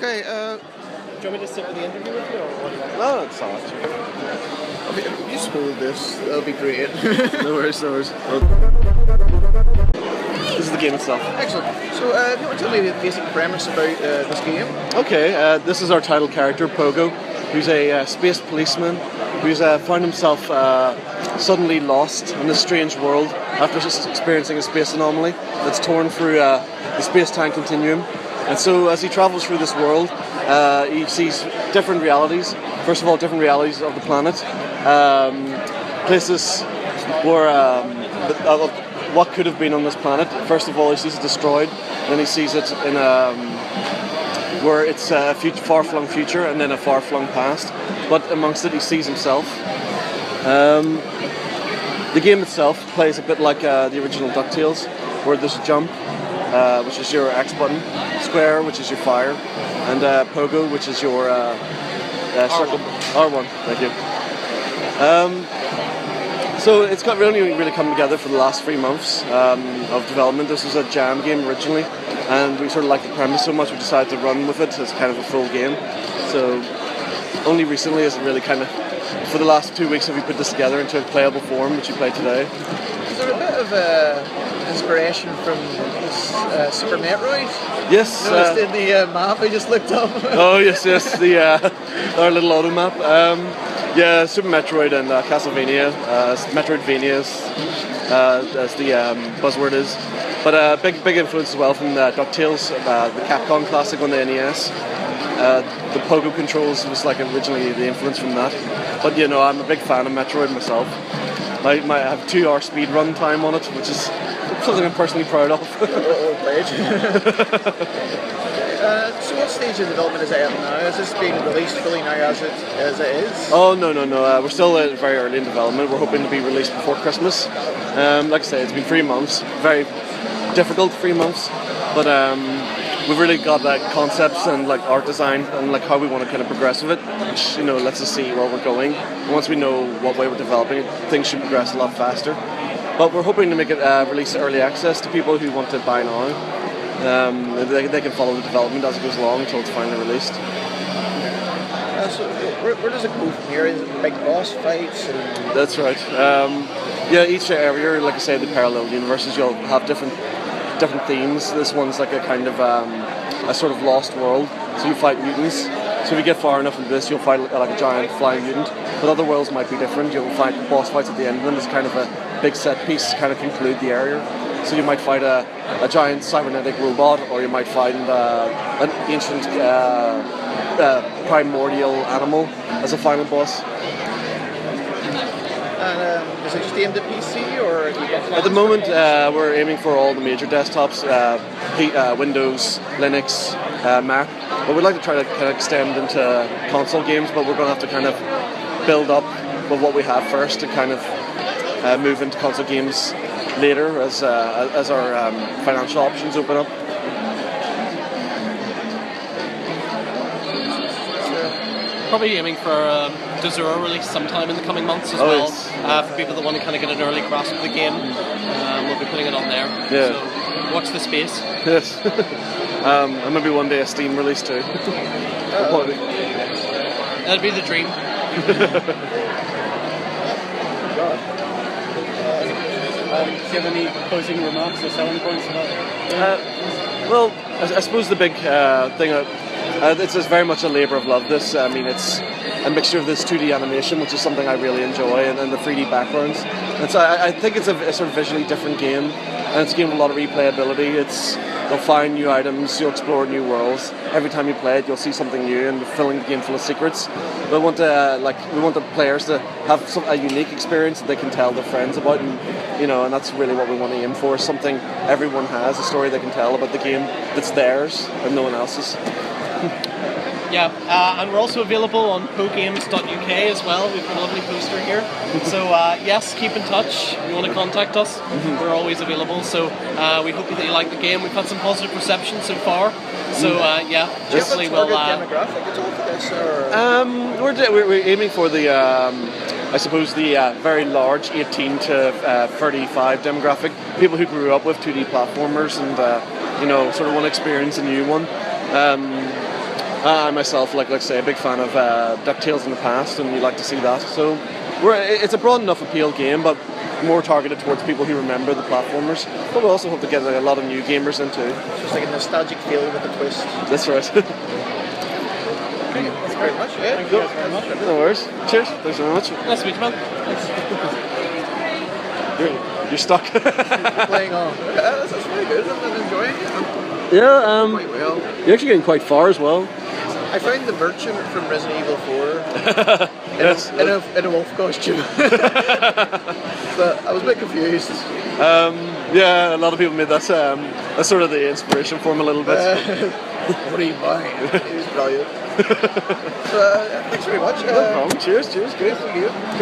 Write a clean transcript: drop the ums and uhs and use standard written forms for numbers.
Okay, Do you want me to sit for the interview with you, or what do you want? no, it's not. If you spoiled this, that'll be great. No worries, no worries. This is the game itself. Excellent. So, do you want to tell me the basic premise about this game? Okay, this is our title character, Pogo, who's a space policeman who's found himself suddenly lost in this strange world after just experiencing a space anomaly that's torn through the space-time continuum. And so as he travels through this world, he sees different realities. First of all, different realities of the planet. Places where of what could have been on this planet. First of all, he sees it destroyed. Then he sees it in where it's a far-flung future and then a far-flung past. But amongst it, he sees himself. The game itself plays a bit like the original DuckTales, where there's a jump, which is your X button, square, which is your fire, and Pogo, which is your circle. R1, thank you. So it's got really come together for the last 3 months of development. This was a jam game originally, and we sort of liked the premise so much we decided to run with it as kind of a full game. So only recently is it really kind of, for the last 2 weeks have we put this together into a playable form, which you play today. Is there a bit of inspiration from Super Metroid? Yes. Noticed in the map I just looked up. Oh yes, our little auto map. Yeah, Super Metroid and Castlevania, Metroidvanias, as the buzzword is. But big influence as well from DuckTales, the Capcom classic on the NES. The Pogo controls was like originally the influence from that. But you know, I'm a big fan of Metroid myself. I have 2-hour speed run time on it, which is something I'm personally proud of. So what stage of development is it at now? Has this been released fully now as it is? Oh, no. We're still very early in development. We're hoping to be released before Christmas. Like I say, it's been 3 months. Very difficult 3 months. But we've really got concepts and art design and how we want to kind of progress with it, which lets us see where we're going. And once we know what way we're developing it, things should progress a lot faster. But we're hoping to make it release early access to people who want to buy now. They can follow the development as it goes along until it's finally released. So where does it go from here? Is it big boss fights? That's right. Yeah, each area, like I say, the parallel universes, you'll have different themes. This one's like a kind of a sort of lost world. So you fight mutants. So if you get far enough into this, you'll fight like a giant flying mutant. But other worlds might be different. You'll fight boss fights at the end of them. It's kind of a big set piece to kind of conclude the area. So you might fight a giant cybernetic robot, or you might find an ancient primordial animal as a final boss. And is it just aimed at PC, or? At the moment, we're aiming for all the major desktops, Windows, Linux, Mac. But we'd like to try to kind of extend into console games, but we're going to have to kind of build up with what we have first to kind of move into console games later as our financial options open up. Probably aiming for a Dezura release sometime in the coming months as well. Yes. For people that want to kind of get an early grasp of the game, we'll be putting it on there. Yeah. So watch the space. Yes. And maybe one day a Steam release too. That'd be the dream. Do you have any closing remarks or selling points for that? Well, I suppose the big thing, it's very much a labour of love. This, I mean, it's a mixture of this 2D animation, which is something I really enjoy, and then the 3D backgrounds. And so I think it's a sort of visually different game, and it's a game with a lot of replayability. You'll find new items, you'll explore new worlds. Every time you play it, you'll see something new, and we're filling the game full of secrets. But we want the players to have a unique experience that they can tell their friends about, and that's really what we want to aim for. Something everyone has, a story they can tell about the game that's theirs and no one else's. Yeah, and we're also available on PoGames.uk as well. We've got a lovely poster here. So yes, keep in touch. If you want to contact us, we're always available. So we hope that you like the game. We've had some positive reception so far. So yeah, hopefully we'll. Demographic at all for this, or? We're aiming for the I suppose the very large 18 to 35 demographic. People who grew up with 2D platformers and sort of want to experience a new one. I myself, like I say, a big fan of DuckTales in the past, and we like to see that. So it's a broad enough appeal game, but more targeted towards people who remember the platformers. But we also hope to get a lot of new gamers into. Just like a nostalgic feel with a twist. That's right. Thanks very much. Yeah. Thank you guys very much. No worries. Cheers. Thanks very much. Nice to meet you, man. You're stuck. Playing on. That's really good. I'm enjoying it. Yeah. Quite well. You're actually getting quite far as well. I found the merchant from Resident Evil 4 Yes. in a wolf costume. But I was a bit confused. Yeah, a lot of people made that. That's sort of the inspiration for him a little bit. What are you buying? It was brilliant. So, thanks very much. No problem. Cheers. Cheers. Great to meet you.